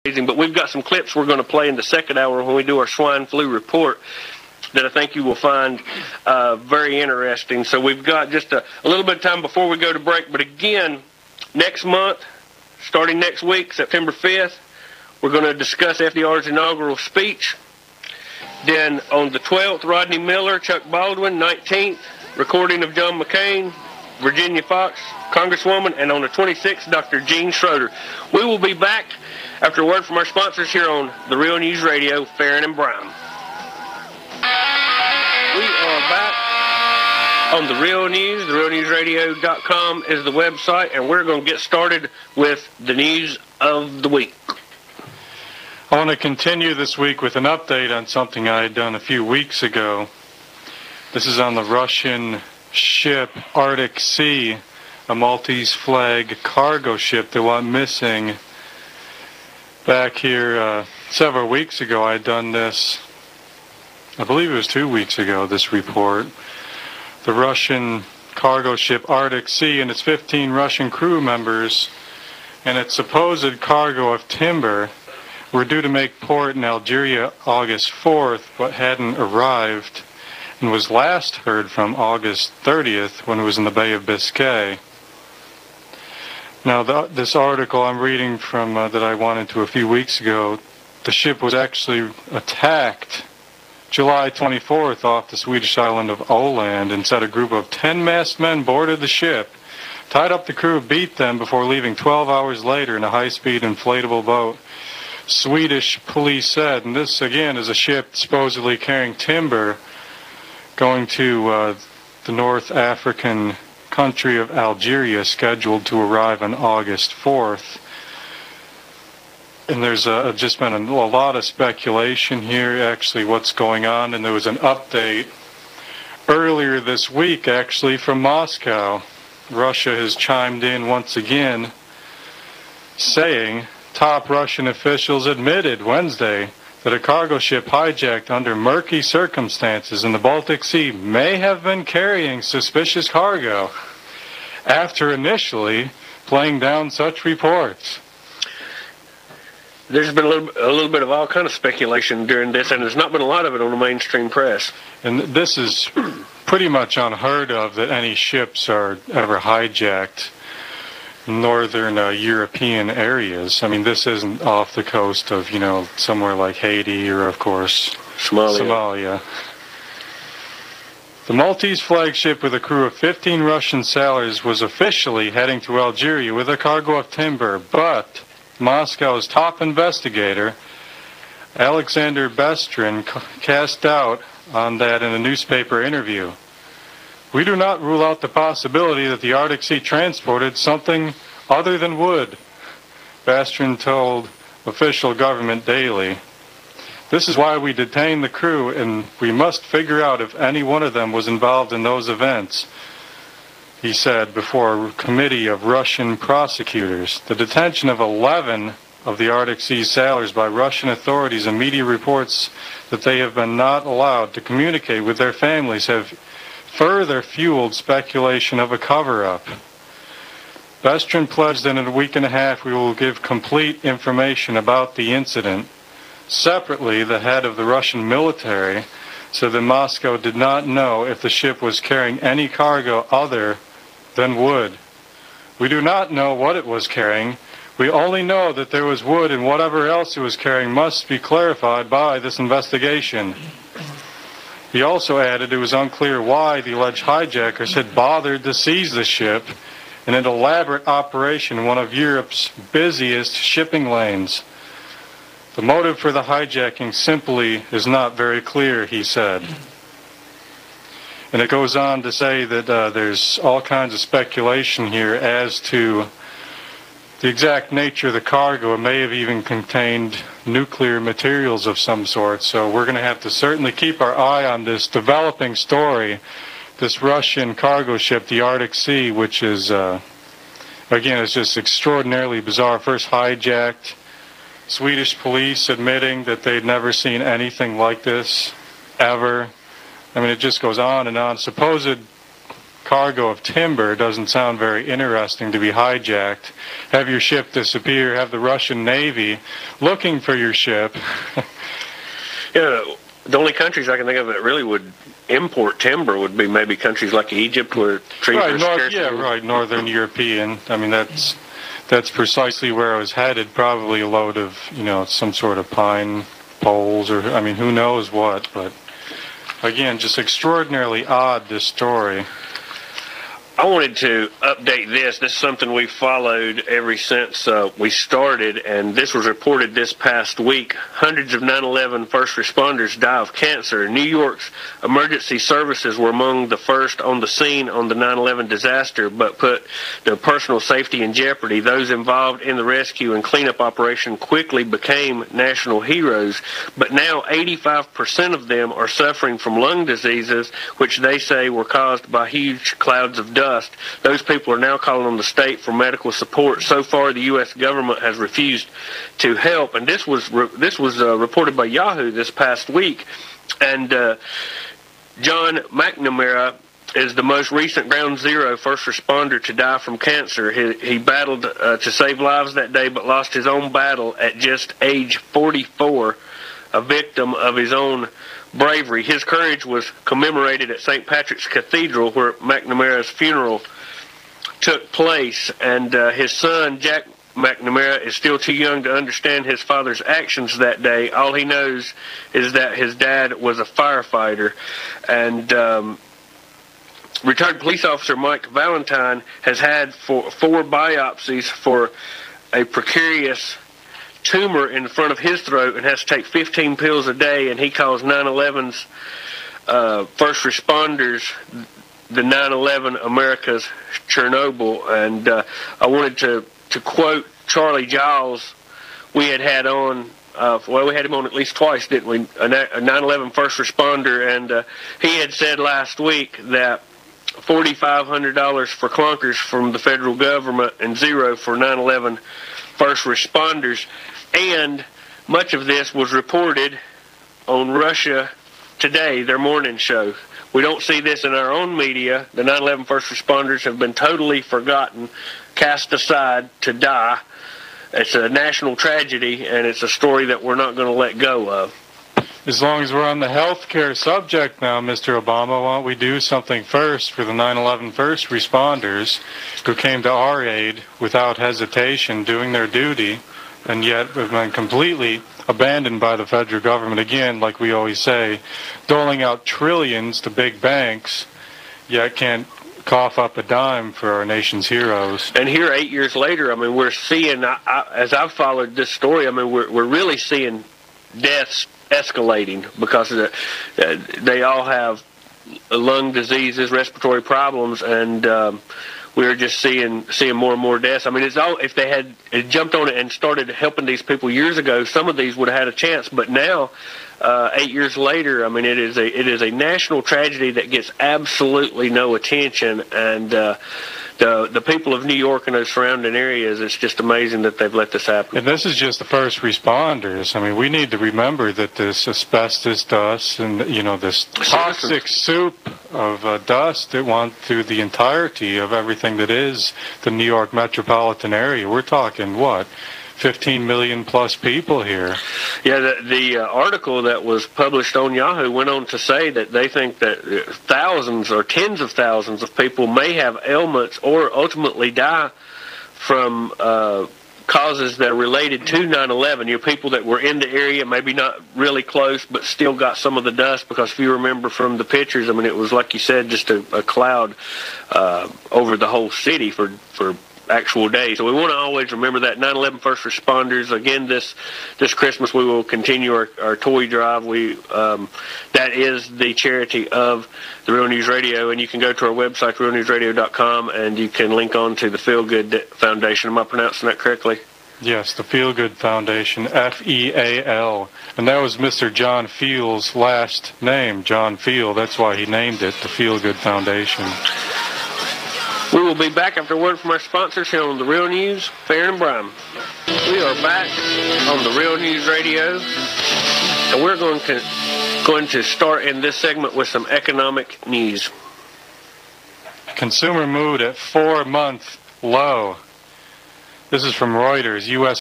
But we've got some clips we're going to play in the second hour when we do our swine flu report that I think you will find very interesting. So we've got just a little bit of time before we go to break. But again, next month, starting next week, September 5th, we're going to discuss FDR's inaugural speech. Then on the 12th, Rodney Miller, Chuck Baldwin. 19th, recording of John McCain, Virginia Fox, Congresswoman. And on the 26th, Dr. Gene Schroeder. We will be back after a word from our sponsors here on the Real News Radio, Farron and Brown. We are back on the Real News. TheRealNewsRadio.com is the website, and we're going to get started with the news of the week. I want to continue this week with an update on something I had done a few weeks ago. This is on the Russian ship Arctic Sea, a Maltese flag cargo ship that went missing. Back here several weeks ago, I had done this, I believe it was 2 weeks ago, this report. The Russian cargo ship Arctic Sea and its 15 Russian crew members and its supposed cargo of timber were due to make port in Algeria August 4th, but hadn't arrived, and was last heard from August 30th when it was in the Bay of Biscay. Now, this article I'm reading from that I went into a few weeks ago, the ship was actually attacked July 24th off the Swedish island of Åland, and said a group of 10 masked men boarded the ship, tied up the crew, beat them before leaving 12 hours later in a high-speed inflatable boat. Swedish police said, and this again is a ship supposedly carrying timber going to the North African country of Algeria, scheduled to arrive on August 4th. And there's just been a lot of speculation here, actually, what's going on. And there was an update earlier this week, actually, from Moscow. Russia has chimed in once again, saying top Russian officials admitted Wednesday that a cargo ship hijacked under murky circumstances in the Baltic Sea may have been carrying suspicious cargo, after initially playing down such reports. There's been a little bit of all kind of speculation during this, and there's not been a lot of it on the mainstream press. And this is pretty much unheard of, that any ships are ever hijacked in northern European areas. I mean, this isn't off the coast of, somewhere like Haiti or, of course, Somalia. The Maltese flagship with a crew of 15 Russian sailors was officially heading to Algeria with a cargo of timber, but Moscow's top investigator, Alexander Bestrin, cast doubt on that in a newspaper interview. We do not rule out the possibility that the Arctic Sea transported something other than wood, Bestrin told official government daily. This is why we detained the crew, and we must figure out if any one of them was involved in those events, he said before a committee of Russian prosecutors. The detention of 11 of the Arctic Sea sailors by Russian authorities and media reports that they have been not allowed to communicate with their families have further fueled speculation of a cover-up. Bestrin pledged that in a week and a half we will give complete information about the incident. Separately, the head of the Russian military said that Moscow did not know if the ship was carrying any cargo other than wood. We do not know what it was carrying. We only know that there was wood, and whatever else it was carrying must be clarified by this investigation. He also added it was unclear why the alleged hijackers had bothered to seize the ship in an elaborate operation in one of Europe's busiest shipping lanes. The motive for the hijacking simply is not very clear, he said. And it goes on to say that there's all kinds of speculation here as to the exact nature of the cargo. It may have even contained nuclear materials of some sort. So we're going to have to certainly keep our eye on this developing story, this Russian cargo ship, the Arctic Sea, which is, again, it's just extraordinarily bizarre. First hijacked, Swedish police admitting that they'd never seen anything like this, ever. I mean, it just goes on and on. Supposed cargo of timber doesn't sound very interesting to be hijacked. Have your ship disappear, have the Russian Navy looking for your ship. Yeah, the only countries I can think of that really would import timber would be maybe countries like Egypt, where trees are scarce. Yeah, right, Northern European. I mean, that's precisely where I was headed. Probably a load of, some sort of pine poles, or I mean, who knows what. But again, just extraordinarily odd, this story. I wanted to update this. This is something we followed ever since we started, and this was reported this past week. Hundreds of 9/11 first responders die of cancer. New York's emergency services were among the first on the scene on the 9/11 disaster, but put their personal safety in jeopardy. Those involved in the rescue and cleanup operation quickly became national heroes, but now 85% of them are suffering from lung diseases, which they say were caused by huge clouds of dust. Those people are now calling on the state for medical support. So far, the U.S. government has refused to help, and this was reported by Yahoo this past week. And John McNamara is the most recent Ground Zero first responder to die from cancer. He battled to save lives that day, but lost his own battle at just age 44, a victim of his own bravery. His courage was commemorated at St. Patrick's Cathedral, where McNamara's funeral took place, and his son, Jack McNamara, is still too young to understand his father's actions that day. All he knows is that his dad was a firefighter, and retired police officer Mike Valentine has had four biopsies for a precarious tumor in the front of his throat and has to take 15 pills a day, and he calls 9/11's first responders the 9/11 America's Chernobyl. And I wanted to quote Charlie Giles. We had on, we had him on at least twice, didn't we? A 9/11 first responder, and he had said last week that $4,500 for clunkers from the federal government and zero for 9/11 first responders. And much of this was reported on Russia Today, their morning show. We don't see this in our own media. The 9/11 first responders have been totally forgotten, cast aside to die. It's a national tragedy, and it's a story that we're not going to let go of. As long as we're on the healthcare subject now, Mr. Obama, why don't we do something first for the 9/11 first responders who came to our aid without hesitation, doing their duty, and yet have been completely abandoned by the federal government. Again, like we always say, doling out trillions to big banks, yet can't cough up a dime for our nation's heroes. And here, 8 years later, I mean, we're seeing, as I've followed this story, I mean, we're really seeing deaths escalating because they all have lung diseases, respiratory problems, and we're just seeing more and more deaths. I mean, it's all, if they had jumped on it and started helping these people years ago, some of these would have had a chance. But now, 8 years later, I mean, it is a national tragedy that gets absolutely no attention, and the people of New York and those surrounding areas, it's just amazing that they've let this happen. And this is just the first responders. I mean, we need to remember that this asbestos dust and, this toxic soup of dust that went through the entirety of everything that is the New York metropolitan area. We're talking, 15 million plus people here. Yeah, the article that was published on Yahoo went on to say that they think that thousands or tens of thousands of people may have ailments or ultimately die from causes that are related to 9/11. People that were in the area, maybe not really close, but still got some of the dust, because if you remember from the pictures, I mean, it was, like you said, just a cloud over the whole city for actual day. So we want to always remember that. 9/11 first responders. Again, this Christmas we will continue our toy drive. That is the charity of the Real News Radio, and you can go to our website, realnewsradio.com, and you can link on to the Feel Good Foundation. Am I pronouncing that correctly? Yes, the Feel Good Foundation, FEAL. And that was Mr. John Field's last name, John Field. That's why he named it the Feel Good Foundation. We will be back after a word from our sponsors here on The Real News, Fair and Brime. We are back on The Real News Radio, and we're going to start in this segment with some economic news. Consumer mood at 4-month low. This is from Reuters. U.S.